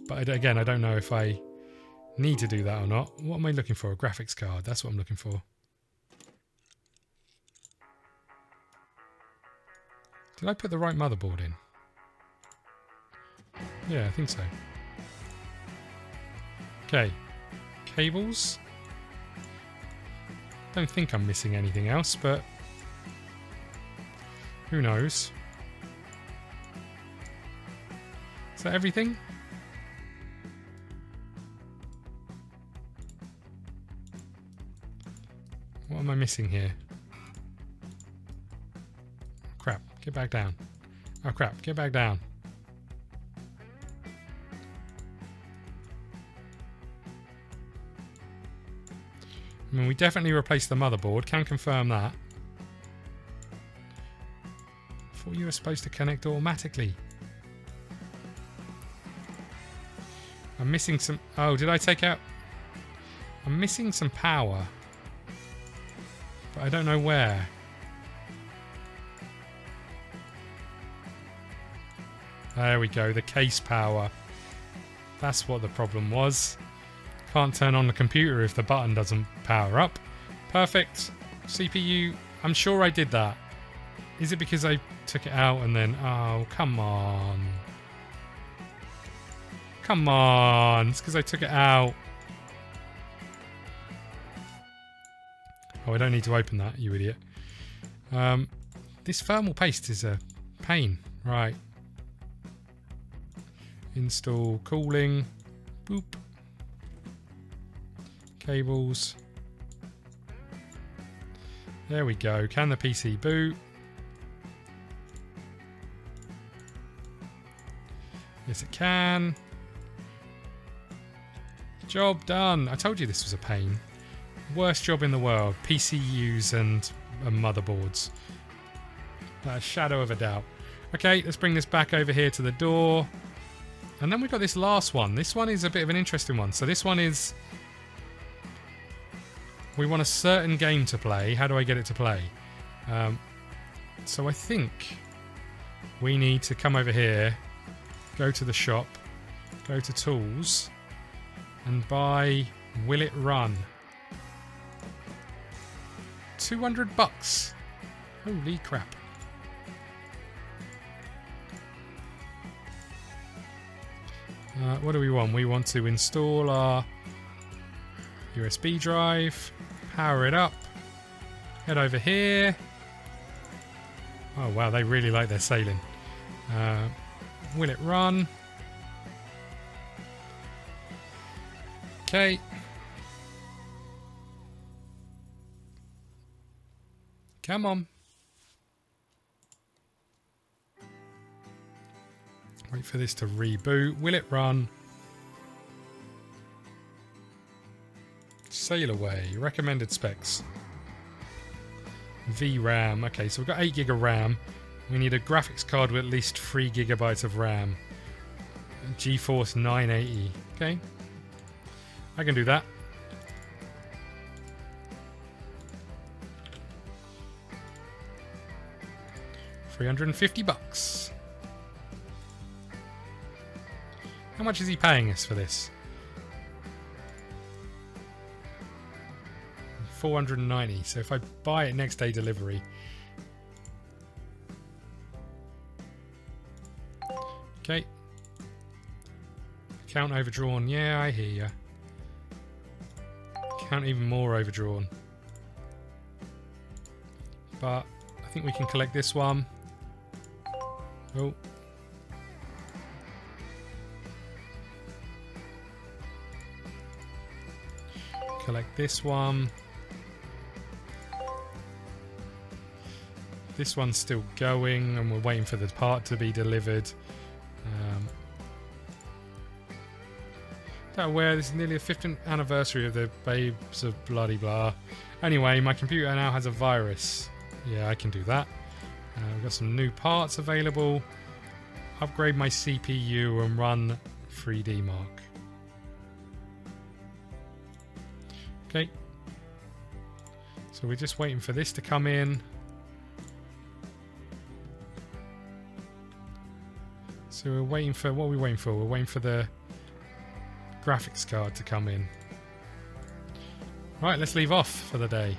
But again, I don't know if I need to do that or not. What am I looking for? A graphics card. That's what I'm looking for. Did I put the right motherboard in? Yeah, I think so. Okay. Cables. Don't think I'm missing anything else, but who knows? Is that everything? What am I missing here? Crap, get back down. Oh crap, get back down. I mean, we definitely replaced the motherboard. Can confirm that. I thought you were supposed to connect automatically. I'm missing some... Oh, did I take out... I'm missing some power. But I don't know where. There we go, the case power. That's what the problem was. Can't turn on the computer if the button doesn't power up. Perfect. CPU, I'm sure I did that. Is it because I took it out and then... Oh, come on. Come on. It's because I took it out. Oh, I don't need to open that, you idiot. This thermal paste is a pain. Right. Install cooling. Boop. Cables. There we go. Can the PC boot? Yes, it can. Job done. I told you this was a pain. Worst job in the world. PCUs and motherboards. Not a shadow of a doubt. Okay, let's bring this back over here to the door. And then we've got this last one. This one is a bit of an interesting one. So this one is... We want a certain game to play. How do I get it to play? So I think we need to come over here, go to the shop, go to tools, and buy Will It Run? 200 bucks. Holy crap. What do we want? We want to install our USB drive, power it up, head over here. Oh wow, they really like their sailing. Will it run? Okay. Come on. Wait for this to reboot. Will it run? Sail away. Recommended specs. VRAM. Okay, so we've got 8 gig of RAM. We need a graphics card with at least 3 gigabytes of RAM. GeForce 980. Okay. I can do that. $350. How much is he paying us for this? 490. So if I buy it next day delivery. Okay. Account overdrawn. Yeah, I hear ya. Account even more overdrawn. But I think we can collect this one. Oh. Collect this one. This one's still going and we're waiting for the part to be delivered. Don't aware this is nearly the 15th anniversary of the Babes of Bloody Blah. Anyway, my computer now has a virus. Yeah, I can do that. We've got some new parts available. Upgrade my CPU and run 3D Mark. Okay. So we're just waiting for this to come in. So we're waiting for... What are we waiting for? We're waiting for the graphics card to come in. Right, let's leave off for the day.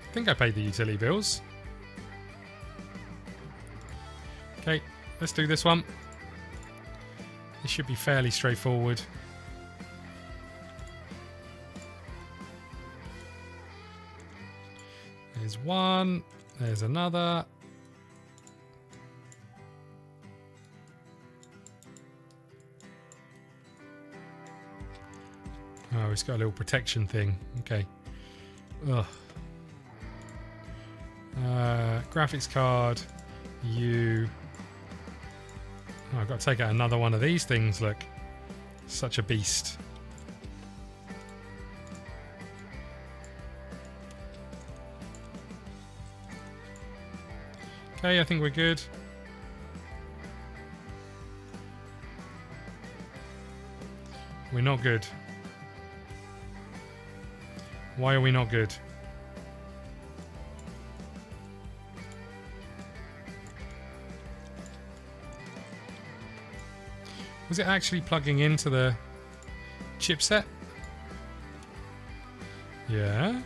I think I paid the utility bills. Okay, let's do this one. This should be fairly straightforward. There's one. There's another. Oh, it's got a little protection thing. Okay. Ugh. Graphics card. Oh, I've got to take out another one of these things, look. Such a beast. Okay, I think we're good. We're not good. Why are we not good? Was it actually plugging into the chipset? Yeah.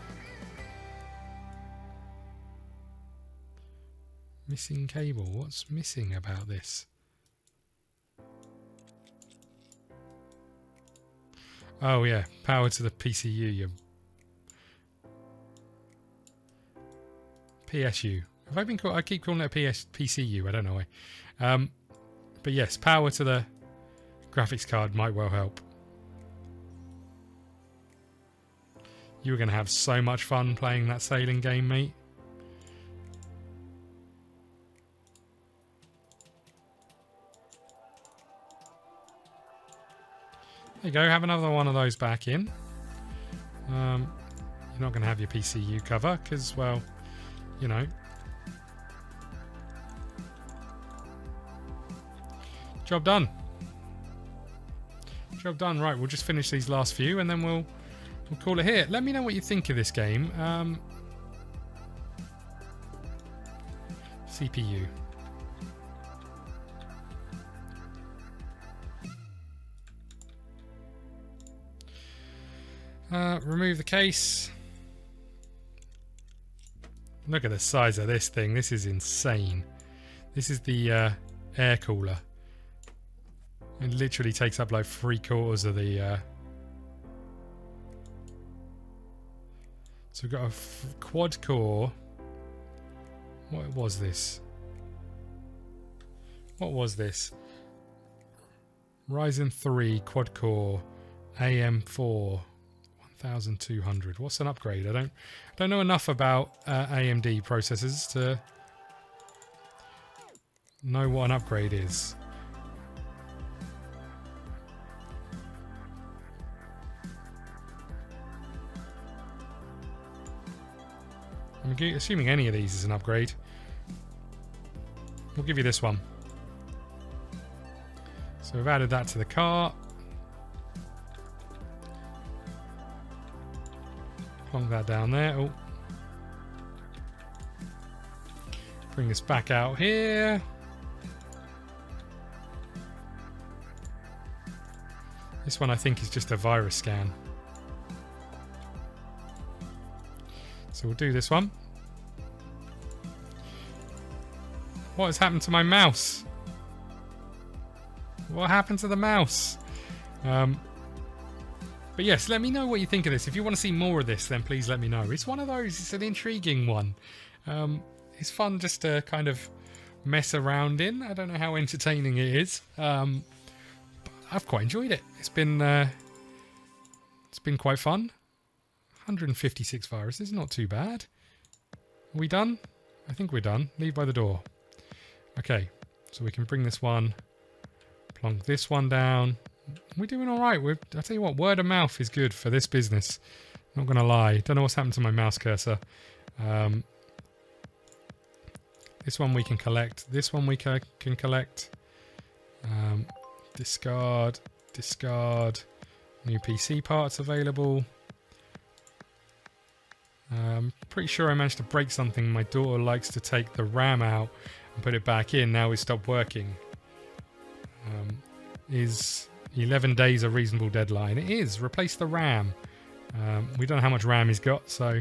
Missing cable. What's missing about this? Oh yeah, power to the PCU. Your PSU. Have I been called? I keep calling it a PCU. I don't know why. But yes, power to the graphics card might well help. You were going to have so much fun playing that sailing game, mate. There you go, have another one of those back in. You're not going to have your PCU cover because, well, you know. Job done. Job done. Right, we'll just finish these last few and then we'll call it here. Let me know what you think of this game. CPU. Remove the case. Look at the size of this thing. This is insane. This is the air cooler. It literally takes up like 3/4 of the... So we've got a quad core. What was this? What was this? Ryzen 3 quad core AM4 1200. What's an upgrade? I don't know enough about AMD processors to know what an upgrade is. I'm assuming any of these is an upgrade. We'll give you this one. So we've added that to the cart. Plonk that down there. Oh. Bring this back out here. This one I think is just a virus scan. So we'll do this one. What has happened to my mouse? What happened to the mouse? But yes, let me know what you think of this. If you want to see more of this, then please let me know. It's one of those, it's an intriguing one. It's fun just to kind of mess around in. I don't know how entertaining it is. But I've quite enjoyed it. It's been quite fun. 156 viruses, not too bad. Are we done? I think we're done. Leave by the door. Okay, so we can bring this one, plonk this one down. We're doing all right. I tell you what, word of mouth is good for this business. Not going to lie. Don't know what's happened to my mouse cursor. This one we can collect. This one we can collect. Discard. Discard. New PC parts available. Pretty sure I managed to break something. My daughter likes to take the RAM out and put it back in. Now it's stopped working. Is 11 days a reasonable deadline? It is. Replace the RAM. We don't know how much RAM he's got, so...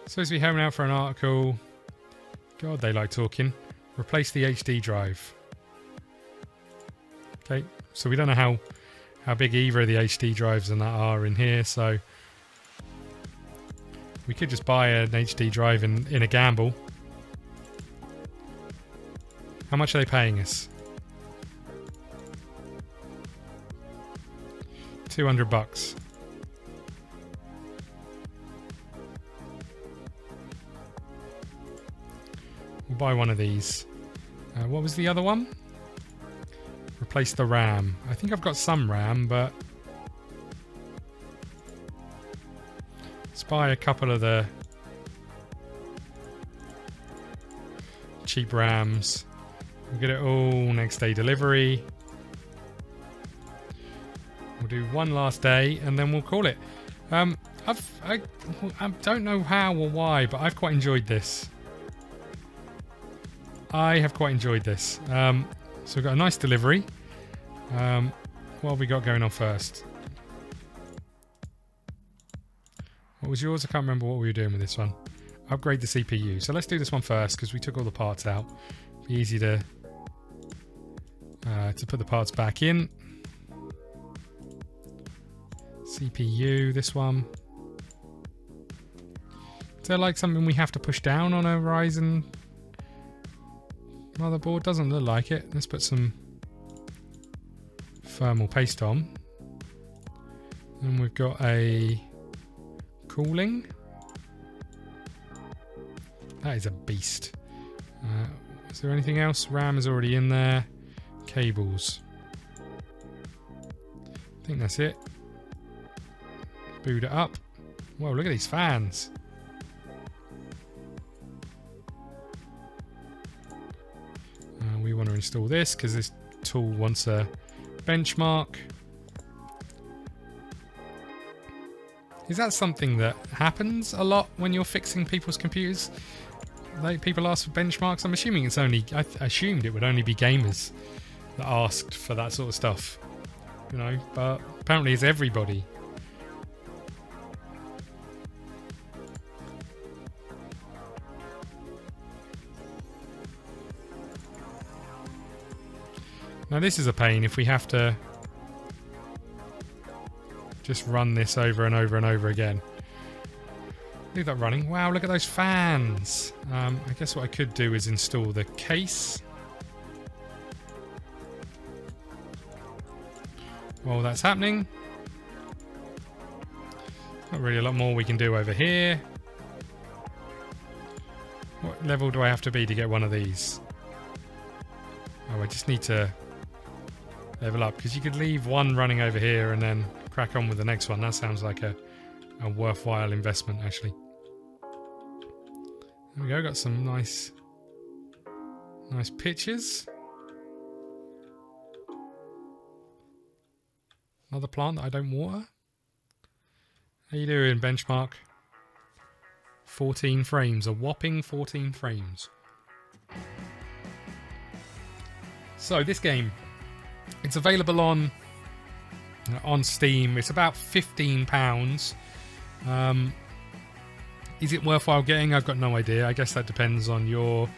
Supposed to be homing out for an article. God, they like talking. Replace the HD drive. Okay, so we don't know how big either of the HD drives and that are in here, so... We could just buy an HD drive in a gamble. How much are they paying us? $200. We'll buy one of these. What was the other one? Replace the RAM. I think I've got some RAM, but let's buy a couple of the cheap RAMs. We'll get it all next day delivery. We'll do one last day and then we'll call it. I don't know how or why, but I've quite enjoyed this. I have quite enjoyed this. So we've got a nice delivery. What have we got going on first? What was yours? I can't remember what we were doing with this one. Upgrade the CPU. So let's do this one first because we took all the parts out. Be easy to put the parts back in. CPU, this one. Is there like something we have to push down on a Ryzen motherboard? Doesn't look like it. Let's put some thermal paste on. And we've got a cooling. That is a beast. Is there anything else? RAM is already in there. Cables. I think that's it. Boot it up. Whoa, look at these fans. We want to install this because this tool wants a benchmark. Is that something that happens a lot when you're fixing people's computers? Like people ask for benchmarks? I'm assuming it's only... I assumed it would only be gamers that asked for that sort of stuff. You know, but apparently it's everybody. Now this is a pain if we have to just run this over and over and over again. Leave that running. Wow, look at those fans. I guess what I could do is install the case. While that's happening. Not really a lot more we can do over here. What level do I have to be to get one of these? Oh, I just need to level up, because you could leave one running over here and then crack on with the next one. That sounds like a worthwhile investment, actually. There we go, got some nice pictures. Another plant that I don't water. How you doing, benchmark? 14 frames, a whopping 14 frames. So this game, it's available on Steam. It's about £15. Is it worthwhile getting? I've got no idea. I guess that depends on your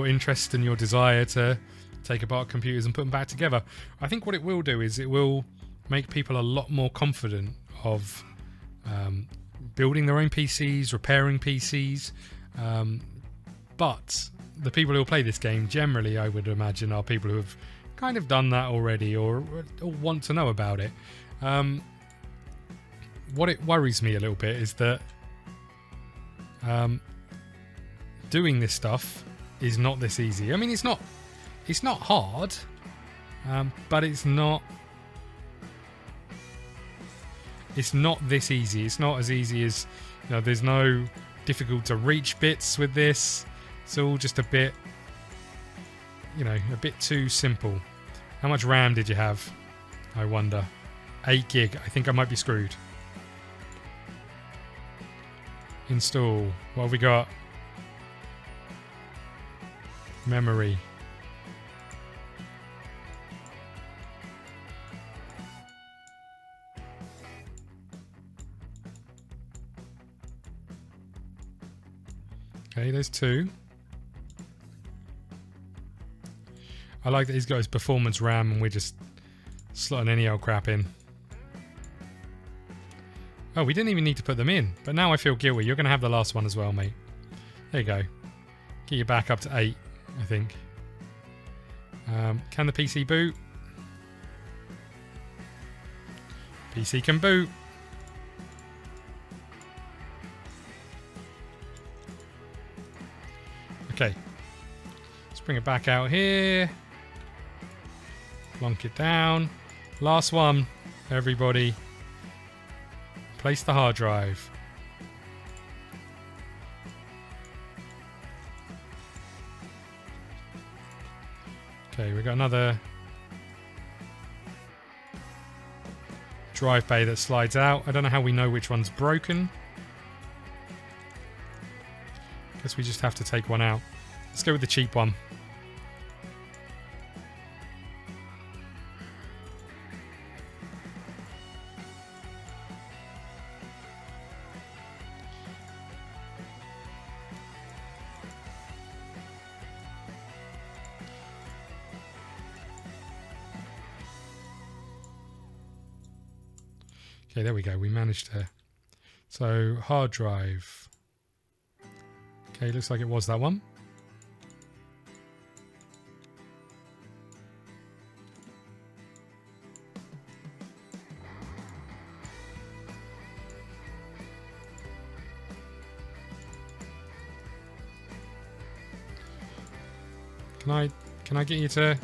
interest and your desire to take apart computers and put them back together. I think what it will do is it will make people a lot more confident of building their own PCs, repairing PCs. But the people who will play this game, generally, I would imagine, are people who have kind of done that already or want to know about it. What it worries me a little bit is that doing this stuff is not this easy. I mean, it's not hard, but it's not this easy. It's not as easy as, you know, there's no difficult to reach bits with this. It's all just a bit, you know, a bit too simple. How much RAM did you have? I wonder. 8 gig. I think I might be screwed. Install. What have we got? Memory. Okay, there's 2. I like that he's got his performance RAM and we're just slotting any old crap in. Oh, we didn't even need to put them in, but now I feel guilty. You're going to have the last one as well, mate. There you go. Get you back up to 8, I think. Can the PC boot? PC can boot. Okay. Let's bring it back out here. Plonk it down. Last one, everybody. Place the hard drive. Okay, we've got another drive bay that slides out. I don't know how we know which one's broken. Guess we just have to take one out. Let's go with the cheap one. Okay, there we go. We managed to... So, hard drive. Okay, looks like it was that one. Can I get you to...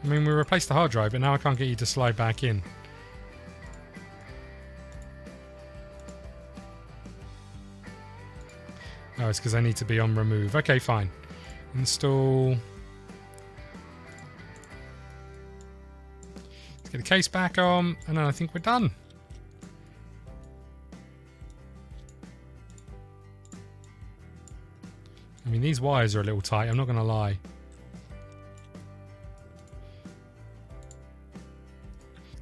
I mean, we replaced the hard drive, but now I can't get you to slide back in. Oh, it's because I need to be on remove. Okay, fine. Install. Let's get the case back on, and then I think we're done. I mean, these wires are a little tight, I'm not going to lie.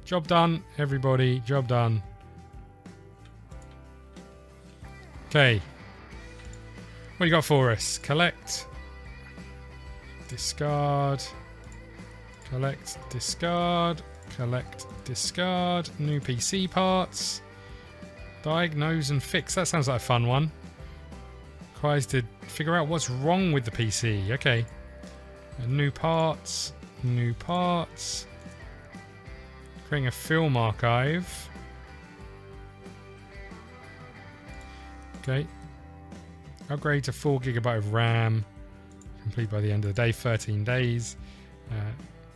Job done, everybody. Job done. Okay. What you got for us? Collect. Discard. Collect. Discard. Collect. Discard. New PC parts. Diagnose and fix. That sounds like a fun one. Requires to figure out what's wrong with the PC. Okay. New parts. New parts. Creating a film archive. Okay. Upgrade to 4 GB of RAM. Complete by the end of the day. 13 days.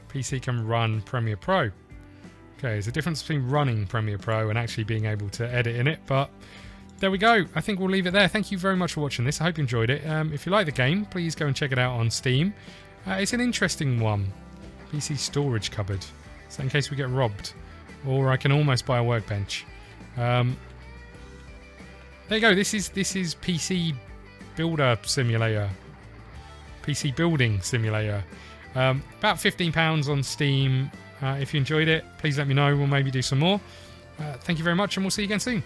PC can run Premiere Pro. Okay, there's a difference between running Premiere Pro and actually being able to edit in it, but there we go. I think we'll leave it there. Thank you very much for watching this. I hope you enjoyed it. If you like the game, please go and check it out on Steam. It's an interesting one. PC storage cupboard. So in case we get robbed. Or I can almost buy a workbench. There you go. This is PC Builder Simulator. PC Building Simulator. About £15 on Steam. If you enjoyed it, please let me know. We'll maybe do some more. Thank you very much, and we'll see you again soon.